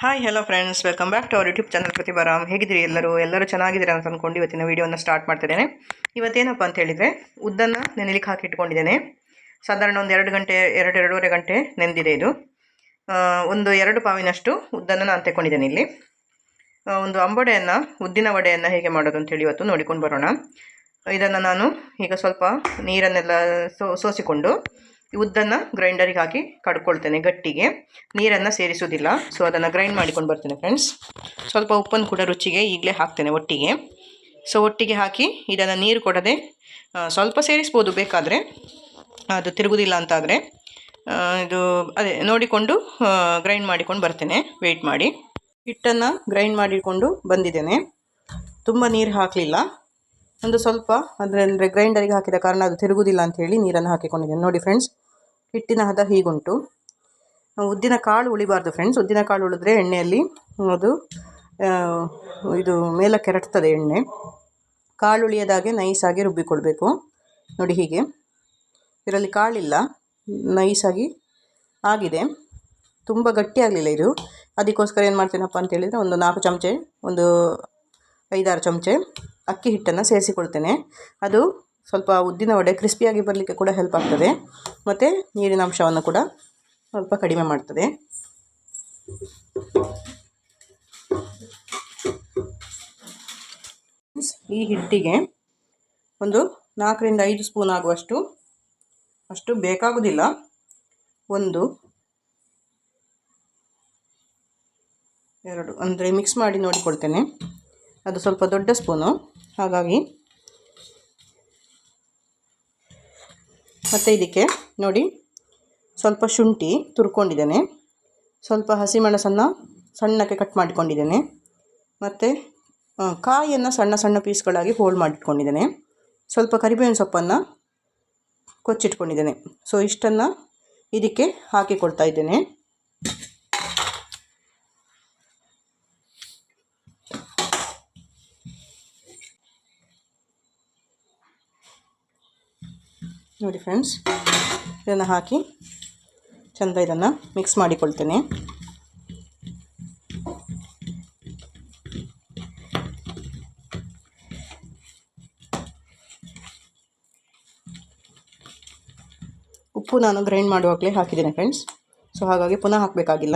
Hi hello friends, welcome back to our YouTube channel Pratibharam. ಹೇಗಿದ್ದೀರಿ ಎಲ್ಲರೂ ಚೆನ್ನಾಗಿದ್ದೀರಾ ಅಂತ ಅಂದ್ಕೊಂಡು ಇವತ್ತಿನ ವೀಡಿಯೋನ ಸ್ಟಾರ್ಟ್ ಮಾಡ್ತಿದ್ದೇನೆ. ಇವತ್ತೇನಪ್ಪ ಅಂತ ಹೇಳಿದರೆ, ಉದ್ದನ್ನು ನೆನೆಲಿಕ್ಕೆ ಹಾಕಿ ಇಟ್ಕೊಂಡಿದ್ದೇನೆ. ಸಾಧಾರಣ ಒಂದು 2-2.5 ಗಂಟೆ ನೆಂದಿದೆ ಇದು. ಒಂದು 2 ಪಾವಿನಷ್ಟು ಉದ್ದನ್ನು ನಾನು ತೆಕ್ಕೊಂಡಿದ್ದೇನೆ. ಇಲ್ಲಿ ಒಂದು ಉದ್ದಿನ ವಡೆಯನ್ನು ಹೇಗೆ ಮಾಡೋದು ಅಂತೇಳಿ ಇವತ್ತು ನೋಡಿಕೊಂಡು ಬರೋಣ. ಇದನ್ನು ನಾನು ಈಗ ಸ್ವಲ್ಪ ನೀರನ್ನೆಲ್ಲ ಸೋಸಿಕೊಂಡು ಉದ್ದನ್ನು ಗ್ರೈಂಡರಿಗೆ ಹಾಕಿ ಕಡ್ಕೊಳ್ತೇನೆ. ಗಟ್ಟಿಗೆ ನೀರನ್ನು ಸೇರಿಸುವುದಿಲ್ಲ. ಸೊ ಅದನ್ನು ಗ್ರೈಂಡ್ ಮಾಡಿಕೊಂಡು ಬರ್ತೇನೆ ಫ್ರೆಂಡ್ಸ್. ಸ್ವಲ್ಪ ಉಪ್ಪನ್ನು ಕೂಡ ರುಚಿಗೆ ಈಗಲೇ ಹಾಕ್ತೇನೆ ಒಟ್ಟಿಗೆ. ಸೊ ಒಟ್ಟಿಗೆ ಹಾಕಿ ಇದನ್ನು ನೀರು ಕೊಡದೆ ಸ್ವಲ್ಪ ಸೇರಿಸ್ಬೋದು ಬೇಕಾದರೆ, ಅದು ತಿರುಗುವುದಿಲ್ಲ ಅಂತಾದರೆ. ಇದು ಅದೇ ನೋಡಿಕೊಂಡು ಗ್ರೈಂಡ್ ಮಾಡಿಕೊಂಡು ಬರ್ತೇನೆ. ವೆಯ್ಟ್ ಮಾಡಿ. ಹಿಟ್ಟನ್ನು ಗ್ರೈಂಡ್ ಮಾಡಿಕೊಂಡು ಬಂದಿದ್ದೇನೆ. ತುಂಬ ನೀರು ಹಾಕಲಿಲ್ಲ, ಒಂದು ಸ್ವಲ್ಪ ಅಂದರೆ ಗ್ರೈಂಡರಿಗೆ ಹಾಕಿದ ಕಾರಣ ಅದು ತಿರುಗುವುದಿಲ್ಲ ಅಂಥೇಳಿ ನೀರನ್ನು ಹಾಕಿಕೊಂಡಿದ್ದೇನೆ. ನೋಡಿ ಫ್ರೆಂಡ್ಸ್, ಹಿಟ್ಟಿನ ಹದ ಹೀಗುಂಟು. ಉದ್ದಿನ ಕಾಳು ಉಳಿಬಾರ್ದು ಫ್ರೆಂಡ್ಸ್. ಉದ್ದಿನ ಕಾಳು ಉಳಿದ್ರೆ ಎಣ್ಣೆಯಲ್ಲಿ ಅದು ಇದು ಮೇಲೆ ಕೆರಟ್ತದೆ ಎಣ್ಣೆ. ಕಾಳು ಉಳಿಯದಾಗೆ ನೈಸಾಗಿ ರುಬ್ಬಿಕೊಳ್ಬೇಕು. ನೋಡಿ ಹೀಗೆ. ಇದರಲ್ಲಿ ಕಾಳಿಲ್ಲ, ನೈಸಾಗಿ ಆಗಿದೆ. ತುಂಬ ಗಟ್ಟಿ ಆಗಲಿಲ್ಲ ಇದು. ಅದಕ್ಕೋಸ್ಕರ ಏನು ಮಾಡ್ತೀನಪ್ಪ ಅಂತ ಹೇಳಿದರೆ, ಒಂದು 4 ಚಮಚೆ, ಒಂದು 5-6 ಚಮಚೆ ಅಕ್ಕಿ ಹಿಟ್ಟನ್ನು ಸೇರಿಸಿಕೊಳ್ತೇನೆ. ಅದು ಸ್ವಲ್ಪ ಉದ್ದಿನ ವಡೆ ಕ್ರಿಸ್ಪಿಯಾಗಿ ಬರಲಿಕ್ಕೆ ಕೂಡ ಹೆಲ್ಪ್ ಆಗ್ತದೆ, ಮತ್ತು ನೀರಿನ ಅಂಶವನ್ನು ಕೂಡ ಸ್ವಲ್ಪ ಕಡಿಮೆ ಮಾಡ್ತದೆ. ಈ ಹಿಟ್ಟಿಗೆ ಒಂದು 4-5 ಸ್ಪೂನ್ ಆಗುವಷ್ಟು, ಅಷ್ಟು ಬೇಕಾಗುವುದಿಲ್ಲ, 1-2 ಅಂದರೆ ಮಿಕ್ಸ್ ಮಾಡಿ ನೋಡಿಕೊಳ್ತೇನೆ. ಅದು ಸ್ವಲ್ಪ ದೊಡ್ಡ ಸ್ಪೂನು, ಹಾಗಾಗಿ. ಮತ್ತು ಇದಕ್ಕೆ ನೋಡಿ ಸ್ವಲ್ಪ ಶುಂಠಿ ತುರ್ಕೊಂಡಿದ್ದೇನೆ, ಸ್ವಲ್ಪ ಹಸಿಮೆಣಸನ್ನು ಸಣ್ಣಕ್ಕೆ ಕಟ್ ಮಾಡಿಕೊಂಡಿದ್ದೇನೆ, ಮತ್ತು ಕಾಯಿಯನ್ನು ಸಣ್ಣ ಸಣ್ಣ ಪೀಸ್ಗಳಾಗಿ ಹೋಲ್ಡ್ ಮಾಡಿಟ್ಕೊಂಡಿದ್ದೇನೆ, ಸ್ವಲ್ಪ ಕರಿಬೇವಿನ ಸೊಪ್ಪನ್ನು ಕೊಚ್ಚಿಟ್ಕೊಂಡಿದ್ದೇನೆ. ಸೊ ಇಷ್ಟನ್ನು ಇದಕ್ಕೆ ಹಾಕಿಕೊಳ್ತಾ ಇದ್ದೇನೆ. ನೋಡಿ ಫ್ರೆಂಡ್ಸ್, ಇದನ್ನು ಹಾಕಿ ಚೆಂದ ಇದನ್ನು ಮಿಕ್ಸ್ ಮಾಡಿಕೊಳ್ತೇನೆ. ಉಪ್ಪು ನಾನು ಗ್ರೈಂಡ್ ಮಾಡುವಾಗಲೇ ಹಾಕಿದ್ದೇನೆ ಫ್ರೆಂಡ್ಸ್. ಸೊ ಹಾಗಾಗಿ ಪುನಃ ಹಾಕಬೇಕಾಗಿಲ್ಲ.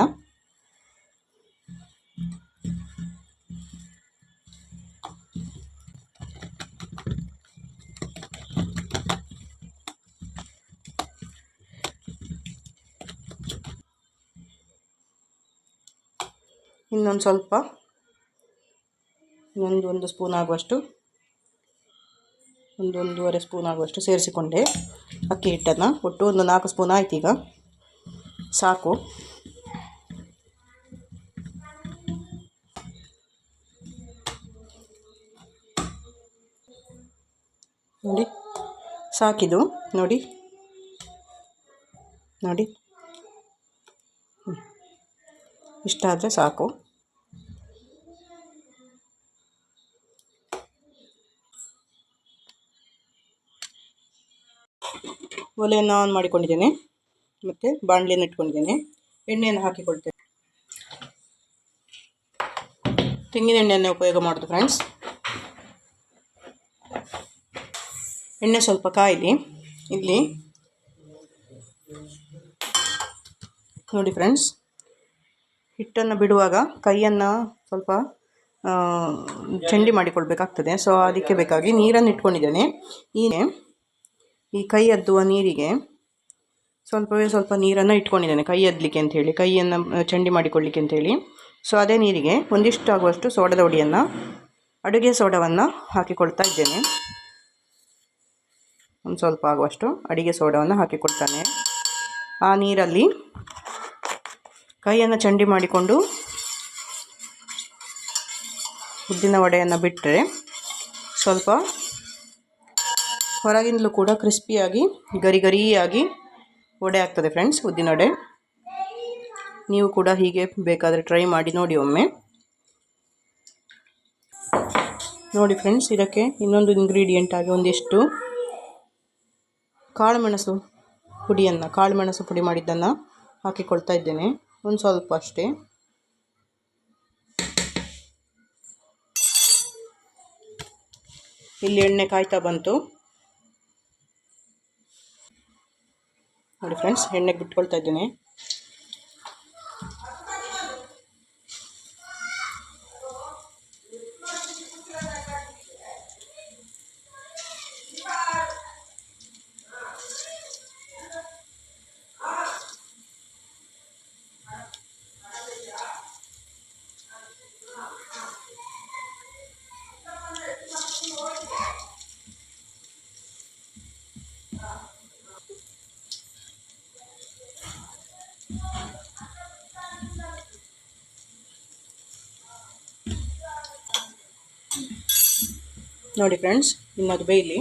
ಇನ್ನೊಂದು ಸ್ವಲ್ಪ, ಒಂದು ಸ್ಪೂನ್ ಆಗುವಷ್ಟು, 1-1.5 ಸ್ಪೂನ್ ಆಗುವಷ್ಟು ಸೇರಿಸಿಕೊಂಡೆ ಅಕ್ಕಿ ಹಿಟ್ಟನ್ನು. ಒಟ್ಟು ಒಂದು 4 ಸ್ಪೂನ್ ಆಯ್ತು. ಈಗ ಸಾಕು. ನೋಡಿ ಸಾಕಿದು. ನೋಡಿ ಇಷ್ಟಾದರೆ ಸಾಕು. ಒಲೆಯನ್ನು ಆನ್ ಮಾಡಿಕೊಂಡಿದ್ದೇನೆ, ಮತ್ತು ಬಾಣಲೆಯನ್ನು ಇಟ್ಕೊಂಡಿದ್ದೇನೆ. ಎಣ್ಣೆಯನ್ನು ಹಾಕಿಕೊಳ್ತೇನೆ. ತೆಂಗಿನ ಎಣ್ಣೆಯನ್ನು ಉಪಯೋಗ ಮಾಡೋದು ಫ್ರೆಂಡ್ಸ್. ಎಣ್ಣೆ ಸ್ವಲ್ಪ ಕಾಯಿಲಿ. ಇಲ್ಲಿ ನೋಡಿ ಫ್ರೆಂಡ್ಸ್, ಹಿಟ್ಟನ್ನು ಬಿಡುವಾಗ ಕೈಯನ್ನು ಸ್ವಲ್ಪ ಚಂಡಿ ಮಾಡಿಕೊಳ್ಬೇಕಾಗ್ತದೆ. ಸೊ ಅದಕ್ಕೆ ಬೇಕಾಗಿ ನೀರನ್ನು ಇಟ್ಕೊಂಡಿದ್ದೇನೆ. ಈ ಕೈ ಅದ್ದುವ ನೀರಿಗೆ ಸ್ವಲ್ಪ ನೀರನ್ನು ಇಟ್ಕೊಂಡಿದ್ದೇನೆ, ಕೈ ಅದ್ದಲಿಕ್ಕೆ ಅಂಥೇಳಿ, ಕೈಯನ್ನು ಚಂಡಿ ಮಾಡಿಕೊಳ್ಳಿಕ್ಕೆ ಅಂಥೇಳಿ. ಸೊ ಅದೇ ನೀರಿಗೆ ಒಂದಿಷ್ಟು ಆಗುವಷ್ಟು ಸೋಡದ ಹುಡಿಯನ್ನು, ಅಡುಗೆ ಸೋಡವನ್ನು ಹಾಕಿಕೊಳ್ತಾ ಇದ್ದೇನೆ. ಒಂದು ಸ್ವಲ್ಪ ಆಗುವಷ್ಟು ಅಡುಗೆ ಸೋಡವನ್ನು ಹಾಕಿಕೊಳ್ತಾನೆ. ಆ ನೀರಲ್ಲಿ ಕೈಯನ್ನು ಚಂಡಿ ಮಾಡಿಕೊಂಡು ಉದ್ದಿನ ವಡೆಯನ್ನು ಬಿಟ್ಟರೆ ಸ್ವಲ್ಪ ಹೊರಗಿಂದಲೂ ಕೂಡ ಕ್ರಿಸ್ಪಿಯಾಗಿ ಗರಿಯಾಗಿ ವಡೆ ಆಗ್ತದೆ ಫ್ರೆಂಡ್ಸ್, ಉದ್ದಿನ ವಡೆ. ನೀವು ಕೂಡ ಹೀಗೆ ಬೇಕಾದರೆ ಟ್ರೈ ಮಾಡಿ ನೋಡಿ ಒಮ್ಮೆ. ನೋಡಿ ಫ್ರೆಂಡ್ಸ್, ಇದಕ್ಕೆ ಇನ್ನೊಂದು ಇಂಗ್ರೀಡಿಯೆಂಟ್ ಆಗಿ ಒಂದಿಷ್ಟು ಕಾಳುಮೆಣಸು ಪುಡಿ ಮಾಡಿದ್ದನ್ನು ಹಾಕಿಕೊಳ್ತಾ ಇದ್ದೇನೆ. ಒಂದು ಸ್ವಲ್ಪ ಅಷ್ಟೇ. ಇಲ್ಲಿ ಎಣ್ಣೆ ಕಾಯ್ತಾ ಬಂತು ನೋಡಿ ಫ್ರೆಂಡ್ಸ್. ಎಣ್ಣೆಗೆ ಬಿಟ್ಕೊಳ್ತಾ ಇದ್ದೀನಿ. ನೋಡಿ ಫ್ರೆಂಡ್ಸ್, ಇನ್ನದು ಬೇಯಲಿ.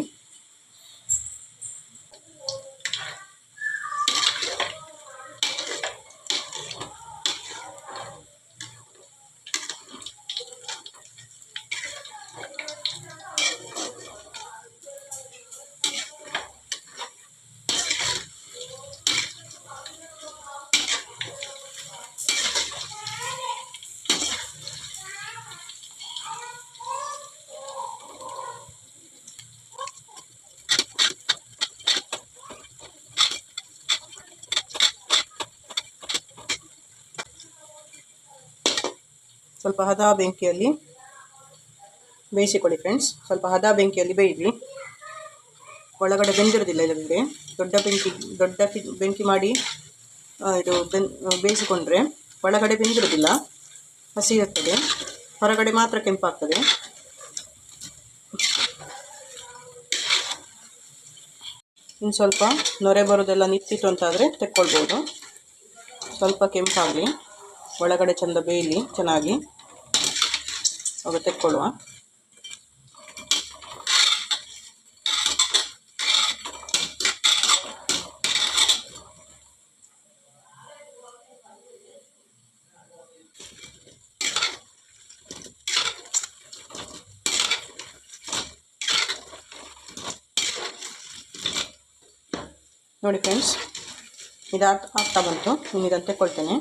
ಸ್ವಲ್ಪ ಹದ ಬೆಂಕಿಯಲ್ಲಿ ಬೇಯಿಸಿಕೊಳ್ಳಿ ಫ್ರೆಂಡ್ಸ್. ಸ್ವಲ್ಪ ಹದ ಬೆಂಕಿಯಲ್ಲಿ ಬೇಯಿರಿ. ಒಳಗಡೆ ಬೆಂದಿರೋದಿಲ್ಲ. ಇಲ್ಲದಿದ್ದರೆ ದೊಡ್ಡ ಬೆಂಕಿ ಮಾಡಿ ಇದು ಬೇಯಿಸಿಕೊಂಡ್ರೆ ಒಳಗಡೆ ಬೆಂದಿರೋದಿಲ್ಲ, ಹಸಿ ಇರ್ತದೆ, ಹೊರಗಡೆ ಮಾತ್ರ ಕೆಂಪಾಗ್ತದೆ. ಇನ್ನು ಸ್ವಲ್ಪ ನೊರೆ ಬರೋದೆಲ್ಲ ನಿಂತಿತ್ತು ಅಂತಾದರೆ ತೆಕ್ಕೊಳ್ಬೋದು. ಸ್ವಲ್ಪ ಕೆಂಪಾಗಲಿ, ಒಳಗಡೆ ಚೆಂದ ಬೇಯಲಿ ಚೆನ್ನಾಗಿ, ಆಗ ತೆಕ್ಕೊಳ್ಳುವ. ನೋಡಿ ಫ್ರೆಂಡ್ಸ್, ಆಗ್ತಾ ಬಂತು. ಇನ್ನು ಇದನ್ನು ತೆಕ್ಕೊಳ್ತೇನೆ.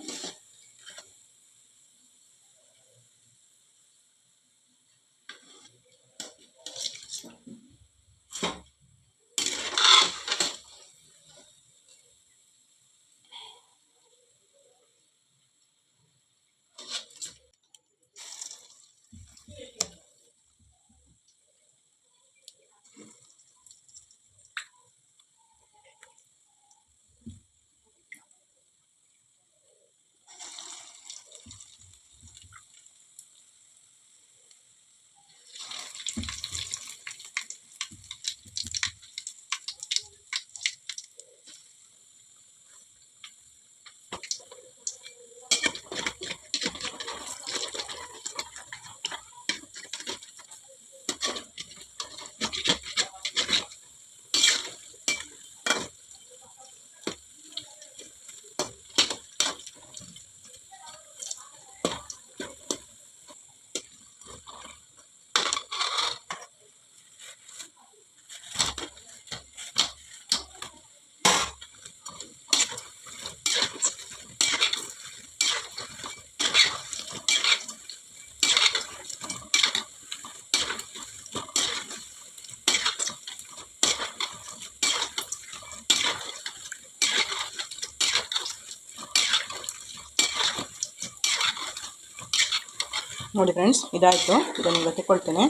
ನೋಡಿ ಫ್ರೆಂಡ್ಸ್, ಇದಾಯಿತು. ಇದನ್ನು ಈಗ ತೆಕ್ಕೊಳ್ತೇನೆ.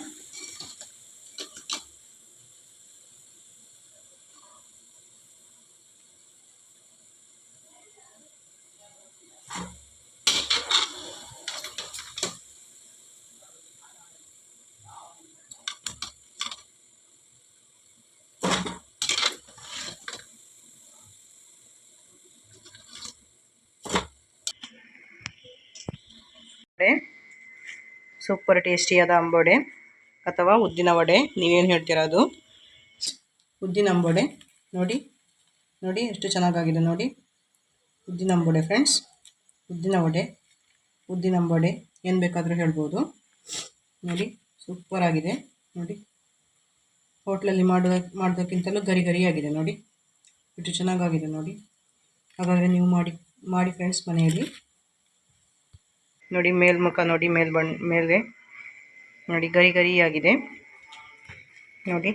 ಸೂಪರ್ ಟೇಸ್ಟಿಯಾದ ಅಂಬೊಡೆ ಅಥವಾ ಉದ್ದಿನ ವಡೆ, ನೀವೇನು ಹೇಳ್ತೀರಾ ಅದು. ಉದ್ದಿನ ಅಂಬೊಡೆ ನೋಡಿ, ನೋಡಿ ಎಷ್ಟು ಚೆನ್ನಾಗಾಗಿದೆ ನೋಡಿ. ಉದ್ದಿನ ಅಂಬೊಡೆ ಫ್ರೆಂಡ್ಸ್, ಉದ್ದಿನ ವಡೆ, ಉದ್ದಿನ ಅಂಬೊಡೆ ಏನು ಬೇಕಾದರೂ ಹೇಳ್ಬೋದು. ನೋಡಿ ಸೂಪರ್ ಆಗಿದೆ ನೋಡಿ. ಹೋಟ್ಲಲ್ಲಿ ಮಾಡೋದಕ್ಕಿಂತಲೂ ಗರಿ ಗರಿಯಾಗಿದೆ ನೋಡಿ, ಎಷ್ಟು ಚೆನ್ನಾಗಾಗಿದೆ ನೋಡಿ. ಹಾಗಾದರೆ ನೀವು ಮಾಡಿ ಫ್ರೆಂಡ್ಸ್ ಮನೆಯಲ್ಲಿ. ನೋಡಿ ಮೇಲ್ಮುಖ ನೋಡಿ, ಮೇಲೆ ನೋಡಿ ಗರಿ ಗರಿಯಾಗಿದೆ. ನೋಡಿ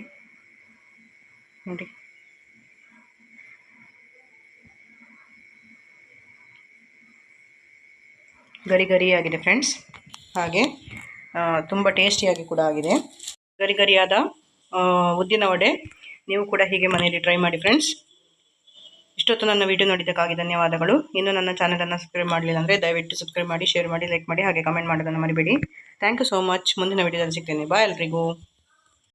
ನೋಡಿ, ಗರಿ ಗರಿಯಾಗಿದೆ ಫ್ರೆಂಡ್ಸ್. ಹಾಗೆ ತುಂಬ ಟೇಸ್ಟಿಯಾಗಿ ಕೂಡ ಆಗಿದೆ. ಗರಿ ಗರಿಯಾದ ಉದ್ದಿನ ವಡೆ ನೀವು ಕೂಡ ಹೀಗೆ ಮನೆಯಲ್ಲಿ ಟ್ರೈ ಮಾಡಿ ಫ್ರೆಂಡ್ಸ್. ಇಷ್ಟೊತ್ತು ನನ್ನ ವಿಡಿಯೋ ನೋಡಿದ್ದಕ್ಕಾಗಿ ಧನ್ಯವಾದಗಳು. ಇನ್ನೂ ನನ್ನ ಚಾನಲನ್ನು ಸಬ್ಸ್ಕ್ರೈಬ್ ಮಾಡಲಿಲ್ಲ ಅಂದರೆ ದಯವಿಟ್ಟು ಸಬ್ಸ್ಕ್ರೈಬ್ ಮಾಡಿ, ಶೇರ್ ಮಾಡಿ, ಲೈಕ್ ಮಾಡಿ, ಹಾಗೆ ಕಮೆಂಟ್ ಮಾಡೋದನ್ನು ಮರಿಬೇಡಿ. Thank you so much. ಮುಂದಿನ ವಿಡಿಯೋದಲ್ಲಿ ಸಿಗ್ತೇನೆ. ಬಾಯ್ ಎಲ್ರಿಗೂ.